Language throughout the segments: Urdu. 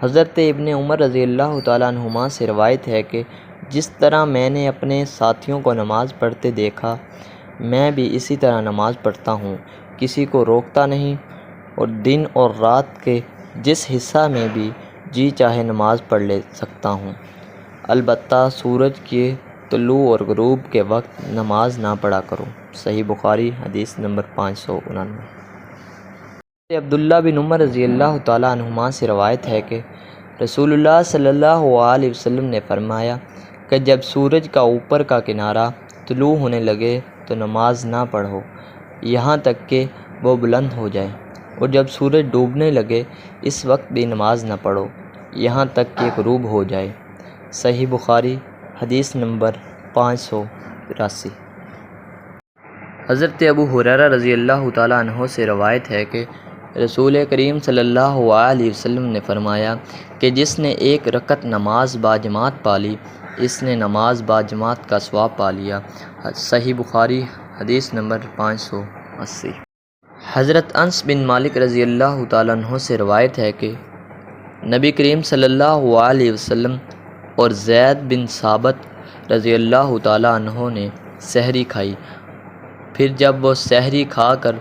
حضرت ابن عمر رضی اللہ تعالیٰ عنہما سے روایت ہے کہ جس طرح میں نے اپنے ساتھیوں کو نماز پڑھتے دیکھا میں بھی اسی طرح نماز پڑھتا ہوں، کسی کو روکتا نہیں، اور دن اور رات کے جس حصہ میں بھی جی چاہے نماز پڑھ لے سکتا ہوں، البتہ سورج کے طلوع اور غروب کے وقت نماز نہ پڑھا کرو۔ صحیح بخاری حدیث نمبر 599۔ عبداللہ بن عمر رضی اللہ تعالیٰ عنہما سے روایت ہے کہ رسول اللہ صلی اللہ علیہ وسلم نے فرمایا کہ جب سورج کا اوپر کا کنارہ طلوع ہونے لگے تو نماز نہ پڑھو یہاں تک کہ وہ بلند ہو جائے، اور جب سورج ڈوبنے لگے اس وقت بھی نماز نہ پڑھو یہاں تک کہ غروب ہو جائے۔ صحیح بخاری حدیث نمبر 583۔ حضرت ابو ہریرہ رضی اللہ تعالیٰ عنہ سے روایت ہے کہ رسول کریم صلی اللہ علیہ وسلم نے فرمایا کہ جس نے ایک رکعت نماز باجماعت پالی اس نے نماز باجماعت کا ثواب پا لیا۔ صحیح بخاری حدیث نمبر 580۔ حضرت انس بن مالک رضی اللہ تعالیٰ عنہ سے روایت ہے کہ نبی کریم صلی اللہ علیہ وسلم اور زید بن ثابت رضی اللہ تعالیٰ عنہ نے سحری کھائی، پھر جب وہ سحری کھا کر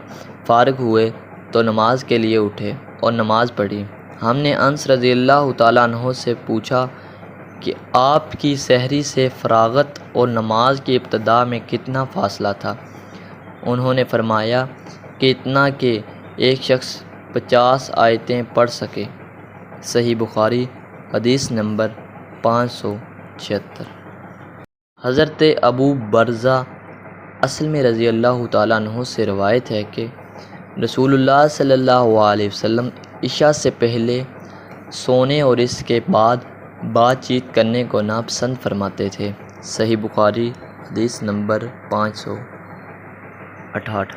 فارغ ہوئے تو نماز کے لیے اٹھے اور نماز پڑھی۔ ہم نے انس رضی اللہ تعالیٰ عنہ سے پوچھا کہ آپ کی سحری سے فراغت اور نماز کی ابتدا میں کتنا فاصلہ تھا؟ انہوں نے فرمایا کہ اتنا کہ ایک شخص 50 آیتیں پڑھ سکے۔ صحیح بخاری حدیث نمبر 576۔ حضرت ابو برزہ اسلمی رضی اللہ تعالیٰ عنہ سے روایت ہے کہ رسول اللہ صلی اللہ علیہ وسلم عشاء سے پہلے سونے اور اس کے بعد بات چیت کرنے کو ناپسند فرماتے تھے۔ صحیح بخاری حدیث نمبر 568۔